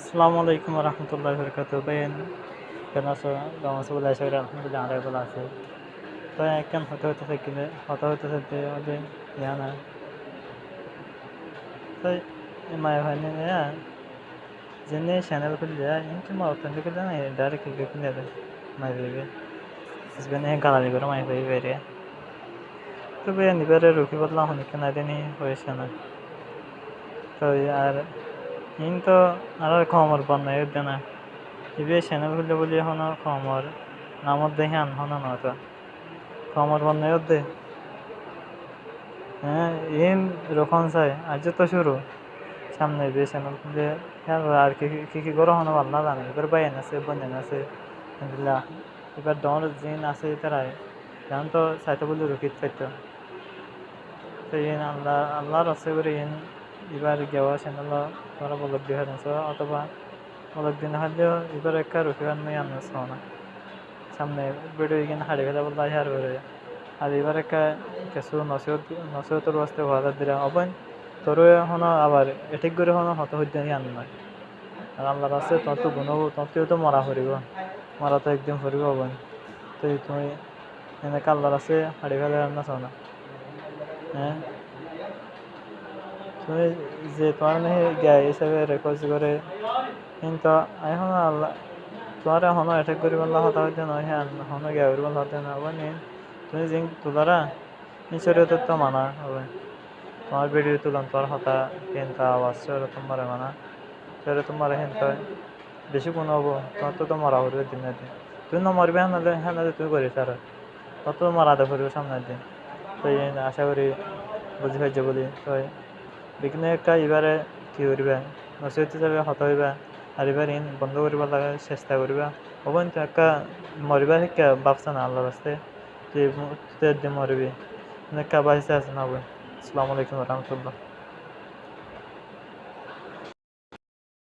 আসসালামু আলাইকুম রহমতুল্লাহ বরকাত বেন কেন আছো কেমন আছো বলে আশা করি আলহামদুলিল্লাহ আমরা ভালো আছি তো একখান হতে থাকতে আমাদের জানা তো মায়ের ভাই নিয়ে জেনে চ্যানেল খুললে কিন্তু মা অত্যন্ত খুললে না ডাইরেক্ট খুলে দেয় মায়ের ভাইবে হাজবেন্ডে গালালি করে মায়ের ভাই বেরিয়ে তো বেরিয়ে নিবারে রুখি বদলা অনেক না দিনই হয়েছে না তো আর কিন্তু আর কমর বান্নাই না ইবে চ্যানেল খুললে বলি এখন কমর নামত দেখে আনহন নয়তো কমর বান্নাই দে হ্যাঁ ইন রকম চাই আজ তো শুরু সামনে ইবে চ্যানেল খুললে আর কি করো হনো আল্লাহ জানে এবার বাইন আছে বন্যান আছে আলহামদুলিল্লাহ এবার ডর জিন আছে তারাই জান তো চাইতে বলি রুকিত পাইতো তো ইন আল্লাহর আছে করে ইন এবার গেওয়া চ্যানেল তোরা বলক দিয়ে হারছো অথবা বলক দিন হারলেও এবার একটা রুকিবার নয় আনছ না সামনে ভিডিও এখানে হারিয়ে ফেলা বলতে হার করে আর এবার একটা কিছু নসিহতের বাস্তে ভাড়া দিলা অবন তোর এখনো আবার এঠিক করে এখনো হত হইতে আন নয় আর আল্লাহর আছে তোর তো গুণ তোর তো মরা ফুরিব মরা তো একদিন ফুরিব অবন তো তুমি এনেকে আল্লাহর আছে হারিয়ে ফেলে রান্না চাও না হ্যাঁ তুমি যে তোমার নাকি গায়ে হিসাবে রেকর্ড করে কিন্তু এখন আল্লাহ তোমার এখনো অ্যাটাক করি বললা হতা হইতে নয় হ্যাঁ এখনো গায়ে করি বললা হতে না অবনি তুমি যে তোলারা নিশ্চয় তো মানা হবে তোমার ভিডিও তুলান তোর হতা কিন্তু আওয়াজ সেরে তোমার মানা সেরে তোমার হিন্ত বেশি কোনো হবো তোমার তো মরা হইবে দিন না দিন তুই না মরবে হ্যাঁ তুমি করি তার তত মারাতে ফুরবে সামনের দিন তো এই আশা করি বুঝি পাইছে বলি তো বিঘ্ন একটা এবারে কি করিবা নসিহত হিসাবে হত হইবা আর এবার ইন বন্ধ করিবা লাগে চেষ্টা করিবা অবন তো একটা মরিবা শিক্ষা ভাবছা না আল্লাহ রাস্তে তুই মরবি একটা বাঁচতে আছে না হবে আসসালামু আলাইকুম রহমতুল্লাহ